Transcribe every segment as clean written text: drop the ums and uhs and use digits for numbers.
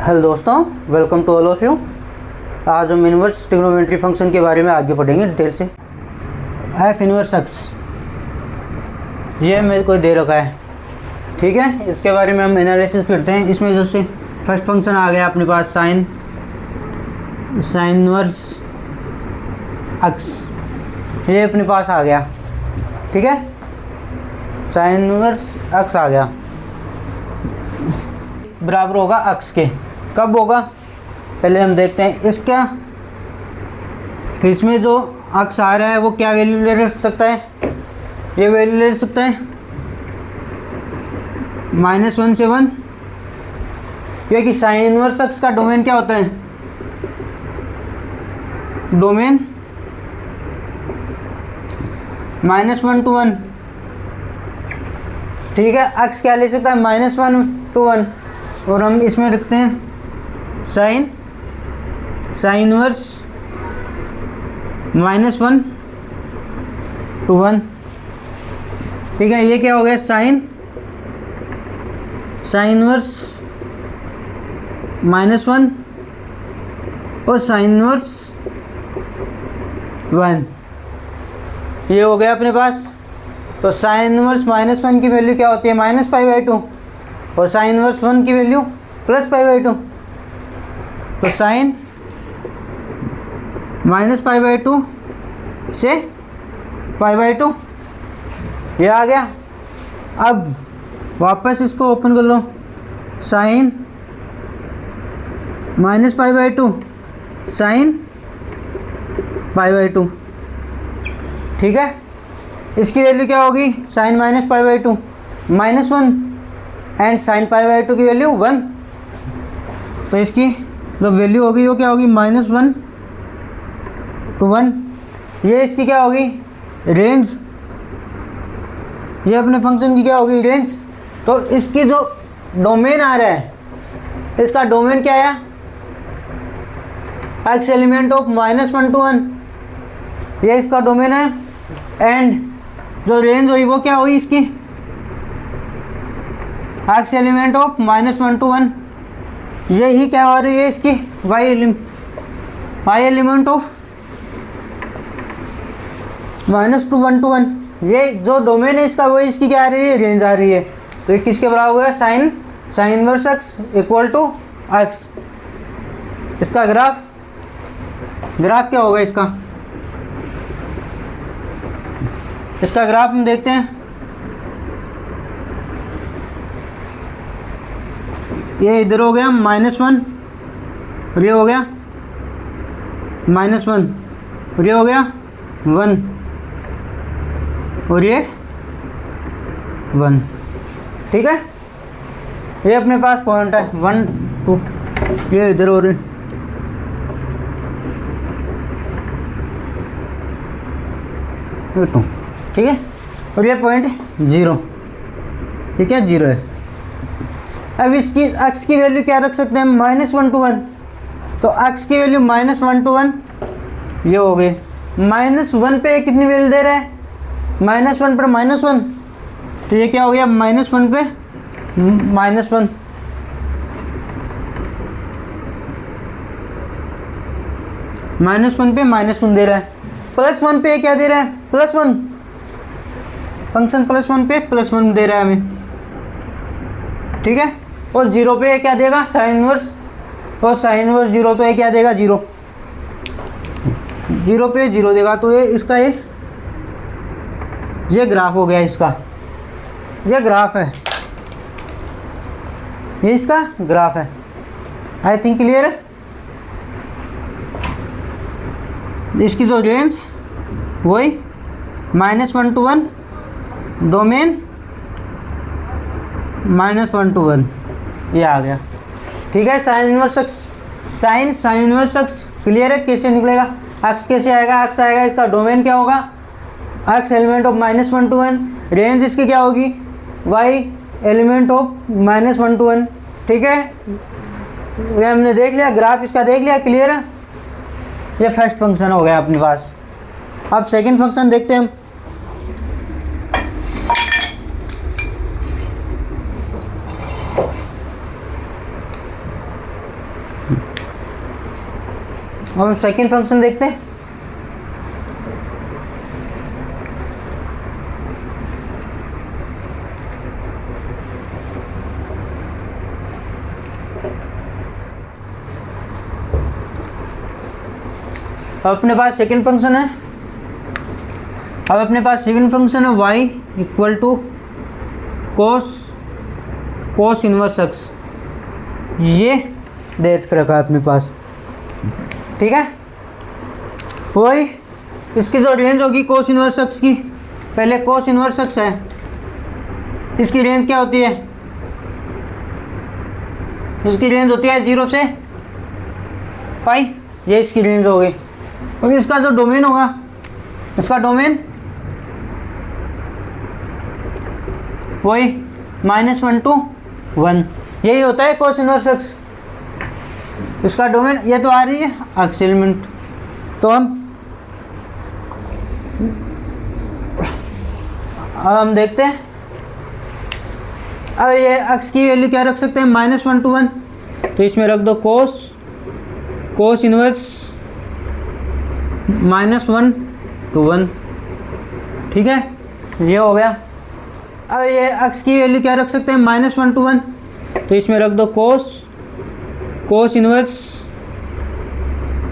Hello दोस्तों, welcome to all of you. आज हम इनवर्स ट्रिग्नोमेट्री फंक्शन के बारे में आगे पढ़ेंगे डिटेल से। एफ इनवर्स एक्स ये मेरे को दे रखा है, ठीक है। इसके बारे में हम एनालिसिस करते हैं। इसमें जैसे फर्स्ट फंक्शन आ गया अपने पास साइन इनवर्स एक्स, ये अपने पास आ गया, ठीक है। साइन इनवर्स एक्स आ गया, बराबर होगा एक्स के। कब होगा पहले हम देखते हैं इसका। इसमें जो एक्स आ रहा है वो क्या वैल्यू ले सकता है, ये वैल्यू ले सकता है -1 से 1, क्योंकि साइन इनवर्स एक्स का डोमेन क्या होता है, डोमेन -1 to 1, ठीक है। एक्स क्या ले सकता है -1 to 1, और हम इसमें रखते हैं साइन इनवर्स -1 to 1, ठीक है। ये क्या हो गया साइन इनवर्स -1 और साइन इनवर्स 1, ये हो गया अपने पास। तो साइन इनवर्स -1 की वैल्यू क्या होती है -π/2, और साइन इनवर्स 1 की वैल्यू +π/2। तो साइन -π/2 से π/2 ये आ गया। अब वापस इसको ओपन कर लो, साइन -π/2 साइन π/2, ठीक है। इसकी वैल्यू क्या होगी, साइन -π/2 -1 एंड साइन π/2 की वैल्यू 1। तो इसकी जो वैल्यू होगी वो क्या होगी -1 to 1। ये इसकी क्या होगी रेंज, ये अपने फंक्शन की क्या होगी रेंज। तो इसकी जो डोमेन आ रहा है, इसका डोमेन क्या है, एक्स एलिमेंट ऑफ -1 to 1, ये इसका डोमेन है। एंड जो रेंज हुई वो क्या हुई इसकी, एक्स एलिमेंट ऑफ -1 to 1, ये ही क्या हो रही है इसकी वाई एलिमेंट ऑफ -1 to 1। ये जो डोमेन है इसका वो इसकी क्या आ रही है रेंज आ रही है। तो ये किसके बराबर होगा, sine inverse x equal to x. इसका ग्राफ क्या होगा, इसका ग्राफ हम देखते हैं। ये इधर हो गया -1, और ये हो गया -1, और ये हो गया 1, और ये 1, ठीक है। ये अपने पास पॉइंट है 1 2, ये इधर हो रहे, ठीक है। और ये पॉइंट 0, ठीक है, 0 है। अब इसकी एक्स की वैल्यू क्या रख सकते हैं, -1 to 1। तो एक्स की वैल्यू -1 to 1 ये हो गई। -1 पे कितनी वैल्यू दे रहा है, -1 पर -1, तो ये क्या हो गया -1 पे -1, -1 पे -1 दे रहा है। +1 पे क्या दे रहा है, +1, फंक्शन +1 पे +1 दे रहा है हमें, ठीक है। और 0 पे क्या देगा, साइन इनवर्स, और साइन इनवर्स 0 तो ये क्या देगा 0 पे 0 देगा। तो ये इसका ये ग्राफ हो गया, इसका ये ग्राफ है, ये इसका ग्राफ है। आई थिंक क्लियर है। इसकी जो रेंज वही -1 to 1, डोमेन -1 to 1, ये आ गया, ठीक है। Sign inverse x, sign inverse x clear है, कैसे निकलेगा, एक्स कैसे आएगा, एक्स आएगा, इसका डोमेन क्या होगा, x element of -1 to 1, range इसकी क्या होगी, वाई एलिमेंट ऑफ -1 to 1, ठीक है। ये हमने देख लिया, ग्राफ इसका देख लिया, क्लियर है। ये फर्स्ट फंक्शन हो गया अपने पास। अब सेकंड फंक्शन देखते हैं हम। अब हम सेकेंड फंक्शन देखते हैं। अब अपने पास सेकेंड फंक्शन है, अब अपने पास सेकेंड फंक्शन है y equal to cos inverse x, ये दे रखा है अपने पास। ठीक है, वही इसकी जो रेंज होगी कोस इनवर्स एक्स की, पहले कोस इनवर्स एक्स है, इसकी रेंज क्या होती है? इसकी रेंज होती है 0 से पाई, ये इसकी रेंज होगी। और इसका जो डोमेन होगा, इसका डोमेन वही -1 to 1, यही होता है कोस इनवर्स एक्स। इसका डोमेन ये तो आ रही है एक्स एलिमेंट, तो हम देखते हैं। अब ये एक्स की वैल्यू क्या रख सकते हैं? -1 to 1, तो इसमें रख दो कोस इनवर्स -1 to 1। ठीक है, ये हो गया। अब ये एक्स की वैल्यू क्या रख सकते हैं? -1 to 1, तो इसमें रख दो कोस इनवर्स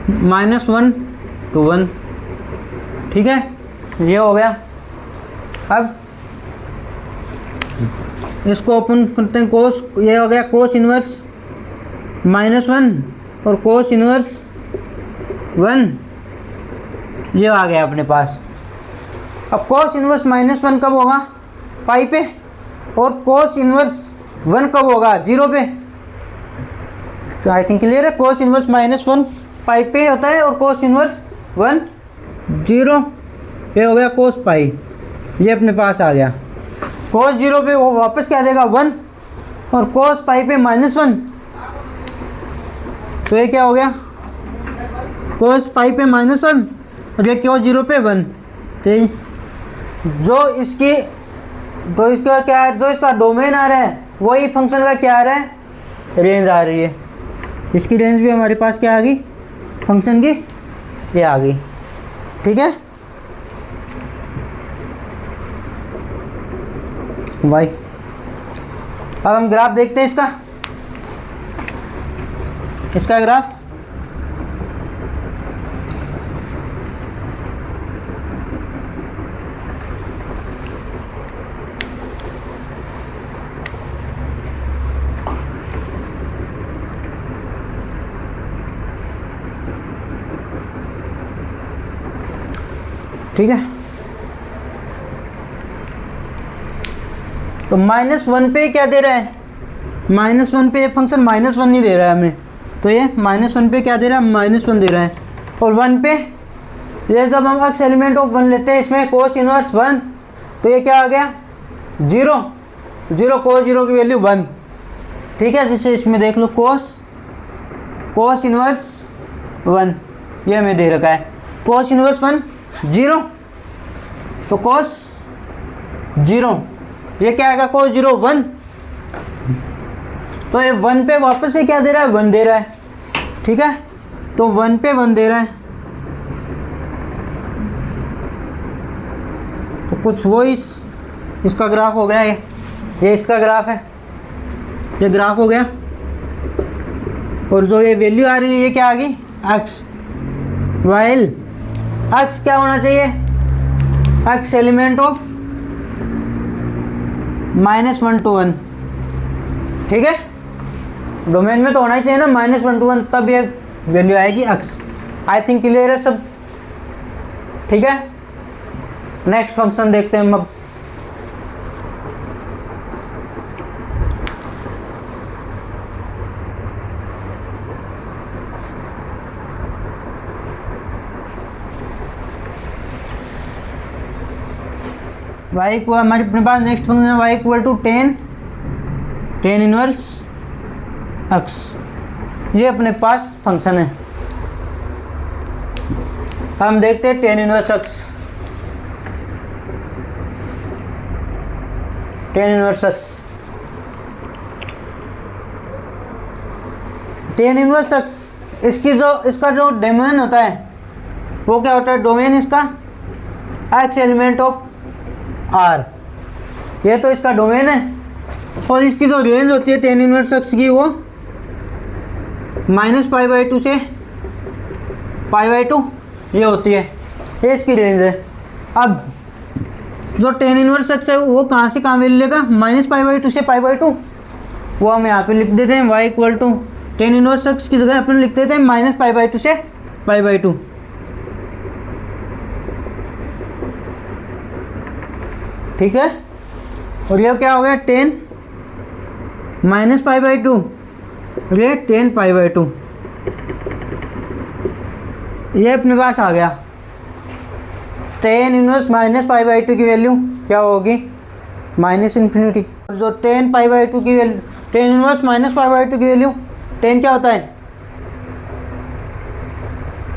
-1 to 1। ठीक है, ये हो गया। अब इसको ओपन करते हैं, कोस, ये हो गया कोस इनवर्स -1 और कोस इनवर्स 1, ये आ गया अपने पास। अब कोस इनवर्स -1 कब होगा? पाई पे, और कोस इनवर्स 1 कब होगा? 0 पे। तो आई थिंक क्लियर है। कोस इनवर्स -1 पाई पे होता है और कोस इनवर्स 1 0, ये हो गया कोस पाई, ये अपने पास आ गया। कोस 0 पे वो वापस क्या देगा? 1, और कोस पाई पे -1, तो ये क्या हो गया? कोस पाई पे -1 और ये कोस 0 पे 1। ठीक, जो इसका क्या है, जो इसका डोमेन आ रहा है वही फंक्शन का क्या आ रहा है? रेंज आ रही है। इसकी रेंज भी हमारे पास क्या आ गई? फंक्शन की ये आ गई। ठीक है, भाई अब हम ग्राफ देखते हैं इसका ग्राफ। ठीक है, तो -1 पे क्या दे रहा है? -1 पे ये फंक्शन -1 नहीं दे रहा है हमें, तो ये -1 पे क्या दे रहा है? -1 दे रहा है। और 1 पे ये जब हम एक्स एलिमेंट ऑफ 1 लेते हैं इसमें कोस इनवर्स 1, तो ये क्या आ गया? 0 कोस 0 की वैल्यू 1। ठीक है, जिससे इसमें देख लो कोस इनवर्स 1, ये हमें दे रखा है। कोस इनवर्स 1 0, तो कोस 0, ये क्या आएगा? कोस 0 1, तो ये 1 पे वापस से क्या दे रहा है? 1 दे रहा है। ठीक है, तो 1 पे 1 दे रहा है, तो कुछ वो इसका ग्राफ हो गया। ये इसका ग्राफ है, ये ग्राफ हो गया। और जो ये वैल्यू आ रही है ये क्या आ गई? एक्स। वाइल एक्स क्या होना चाहिए? X element of -1 to 1। ठीक है, डोमेन में तो होना ही चाहिए ना -1 to 1, तब ये वैल्यू आएगी एक्स। आई थिंक क्लियर है सब। ठीक है, नेक्स्ट फंक्शन देखते हैं हम अब। वाई को हमारे अपने पास नेक्स्ट फंक्शन है y equal to tan inverse x, ये अपने पास फंक्शन है। हम देखते हैं tan inverse x. Tan inverse इसका जो डोमेन होता है वो क्या होता है, डोमेन इसका एक्स एलिमेंट ऑफ आर, ये तो इसका डोमेन है। और इसकी जो रेंज होती है टेन इनवर्स एक्स की वो -π/2 से π/2 ये होती है, ये इसकी रेंज है। अब जो टेन इनवर्स एक्स है वो कहाँ से कहाँ वैल्यू लेगा, -π/2 से π/2, वो हम यहाँ पे लिख देते हैं y equal to tan inverse x की जगह अपन लिख देते हैं -π/2 से π/2। ठीक है, और ये क्या हो गया 10 -π/2, ये 10 π/2, ये अपने पास आ गया। टेन इनवर्स -π/2 की वैल्यू क्या होगी, -∞। जो 10 π/2 की वैल्यू, टेन इनवर्स -π/2 की वैल्यू 10 क्या होता है,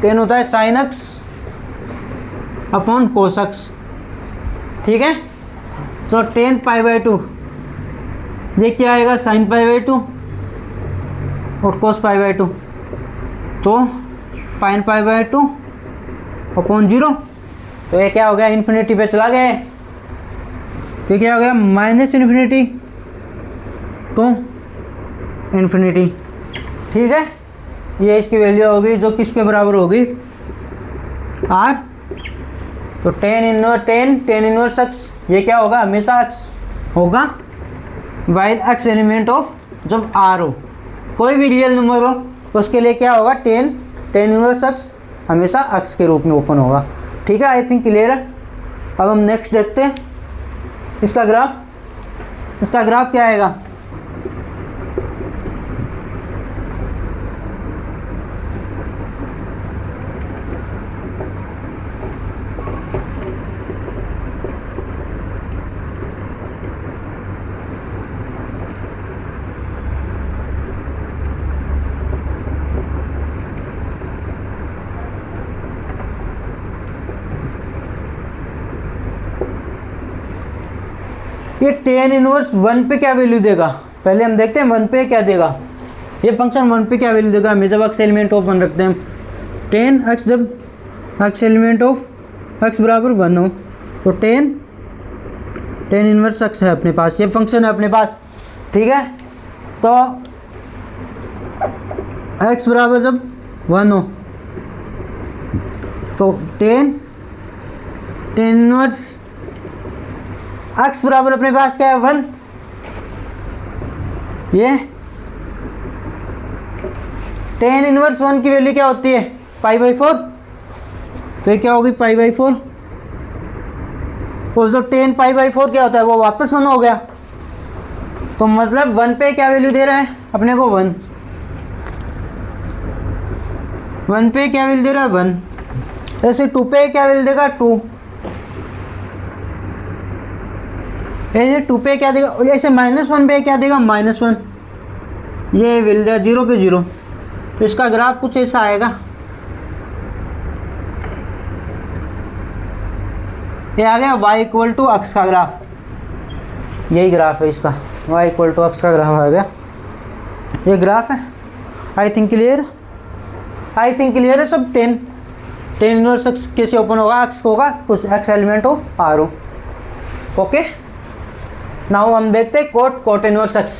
10 होता है sin x upon cos x। ठीक है, तो 10 π/2 ये क्या आएगा, sin π/2 और cos π/2, तो sin π/2 अपॉन 0, तो ये क्या हो गया, इन्फिनिटी पे चला गया है। तो क्या हो गया, -∞ टू इन्फिनिटी। ठीक है, ये इसकी वैल्यू होगी जो किसके बराबर होगी, r। तो टेन इनवर्स x ये क्या होगा, हमेशा x होगा वाइल x एलिमेंट ऑफ जब r हो, कोई भी रियल नंबर हो तो उसके लिए क्या होगा, टेन इनवर्स x हमेशा x के रूप में ओपन होगा। ठीक है, आई थिंक क्लियर है। अब हम नेक्स्ट देखते हैं इसका ग्राफ क्या आएगा। ये टेन इनवर्स 1 पे क्या वैल्यू देगा, पहले हम देखते हैं 1 पे क्या देगा। ये फंक्शन 1 पे क्या वैल्यू देगा, हमें जब x एलिमेंट ऑफ 1 रखते हैं, 10x जब x एलिमेंट ऑफ x बराबर 1 हो तो 10 इनवर्स x है अपने पास, ये फंक्शन है अपने पास। ठीक है, तो x बराबर जब 1 हो तो 10 इनवर्स x बराबर अपने पास क्या है, 1। ये 10 इनवर्स 1 की वैल्यू क्या होती है, π/4, तो ये क्या होगी π/4। और जो 10 π/4 क्या होता है, वो वापस 1 हो गया। तो मतलब 1 पे क्या वैल्यू दे रहा है अपने को, 1 पे क्या वैल्यू दे रहा है, 1। ऐसे 2 पे क्या वैल्यू देगा, 2। ऐसे 2 पे क्या देगा, ऐसे -1 पे क्या देगा, -1। ये वैल्यू देगा 0 पे 0। तो इसका ग्राफ कुछ ऐसा आएगा, ये आ गया y इक्वल टू x का ग्राफ, यही ग्राफ है इसका, y इक्वल टू x का ग्राफ आ गया, ये ग्राफ है। आई थिंक क्लियर है सब। 10 इनवर्स x कैसे ओपन होगा, x होगा कुछ x एलिमेंट ऑफ r हो। ओके, नाउ हम देखते हैं cot inverse x।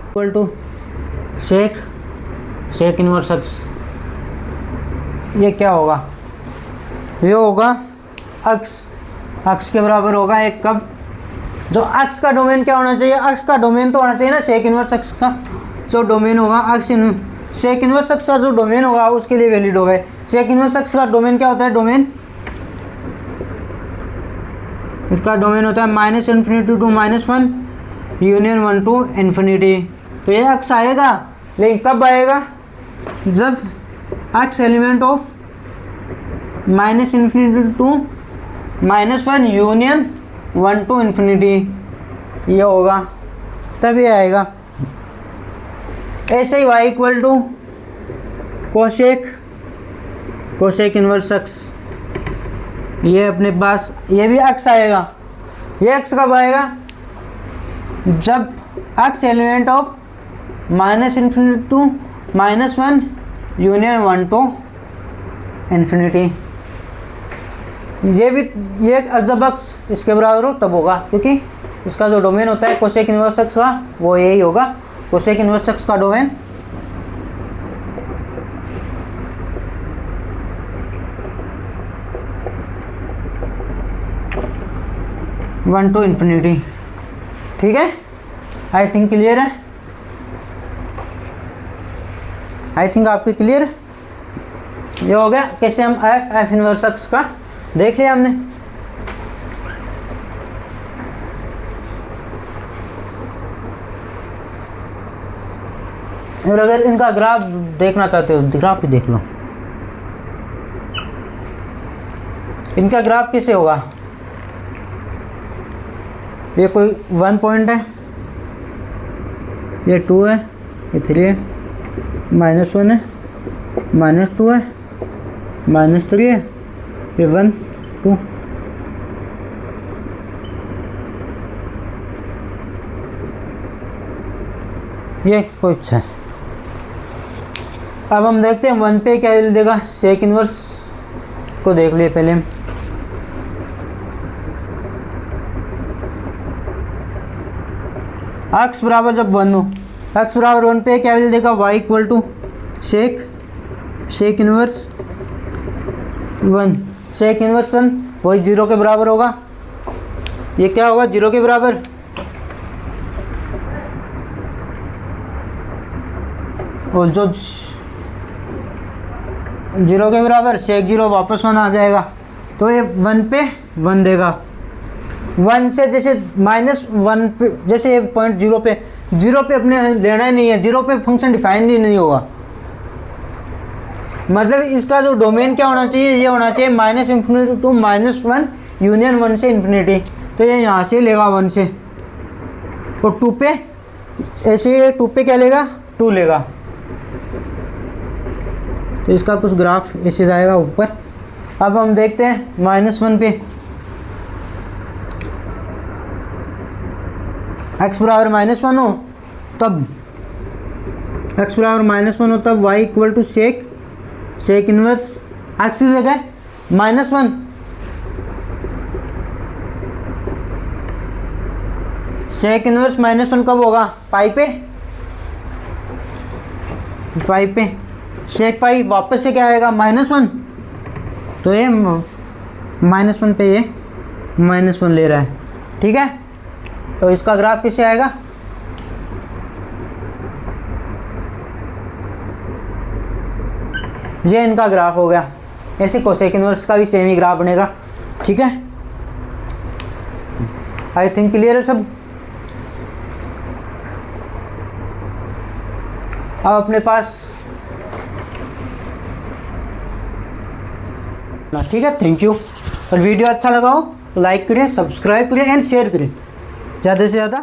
Equal to sec inverse x, ये क्या होगा, ये होगा x के बराबर होगा एक, कब, जो x का डोमेन क्या होना चाहिए, x का डोमेन तो होना चाहिए ना सेक इनवर्स x का जो डोमेन होगा, सेक इनवर्स x का जो डोमेन होगा उसके लिए वैलिड होगा। सेक इनवर्स x का डोमेन क्या होता है, डोमेन इसका डोमेन होता है -∞ टू -1 यूनियन 1 टू इन्फिनिटी। तो ये x आएगा, लेकिन कब आएगा, जब x element of -∞ to -1 union 1 to infinity ये होगा, तब ये आएगा। ऐसे ही y equal to cosec inverse x, ये अपने पास ये भी x आएगा। ये x कब आएगा? जब x element of -∞ to -1 union 1 to infinity. ये जब x इसके बराबर हो तब होगा, क्योंकि इसका जो डोमेन होता है कोसेक इनवर्स x का वो यही होगा। कोसेक इनवर्स x का डोमेन वन टू इन्फिनिटी। ठीक है, आई थिंक क्लियर है। आई थिंक आपकी क्लियर है। ये हो गया कैसे हम एफ इनवर्स एक्स का देख लिया हमने। और अगर इनका ग्राफ देखना चाहते हो ग्राफ भी देख लो। इनका ग्राफ कैसे होगा? ये कोई 1 पॉइंट है, ये 2 है, ये 3 है, -1 है, -2 है, -3 है, ये 1 2। ये कुछ है। अब हम देखते हैं 1 पे क्या वैल्यू देगा। सेक इनवर्स को देख लिए पहले हम। x बराबर जब 1 हो, x बराबर 1 पे क्या वैल्यू देगा? y equal to sec inverse 1। Sec inverse 1 वही 0 के बराबर होगा। ये क्या होगा? 0 के बराबर। और जो 0 के बराबर सेक 0 वापस 1 आ जाएगा, तो ये 1 पे 1 देगा। 1 से जैसे -1 पे, जैसे ये पॉइंट 0 पे अपने लेना ही नहीं है, 0 पे फंक्शन डिफाइन ही नहीं होगा। मतलब इसका जो डोमेन क्या होना चाहिए? ये होना चाहिए -∞ टू -1 यूनियन 1 से इन्फिनिटी। तो ये यहाँ से लेगा 1 से, और 2 पे ऐसे 2 पे क्या लेगा? 2 लेगा। तो इसका कुछ ग्राफ ऐसे जाएगा ऊपर। अब हम देखते हैं -1 पे x बराबर -1 हो तब x बराबर -1 हो तब y equal to sec inverse x की जगह -1। सेक इनवर्स -1 कब होगा? पाई पे सेक पाई वापस से क्या आएगा? -1। तो ये -1 पे ये -1 ले रहा है। ठीक है, तो इसका ग्राफ कैसे आएगा? ये इनका ग्राफ हो गया। ऐसे कोसेक इनवर्स का भी सेम ही ग्राफ बनेगा। ठीक है, आई थिंक क्लियर है सब। अब अपने पास ठीक है, थैंक यू। और वीडियो अच्छा लगा हो तो लाइक करें, सब्सक्राइब करें एंड शेयर करें ज़्यादा से ज़्यादा।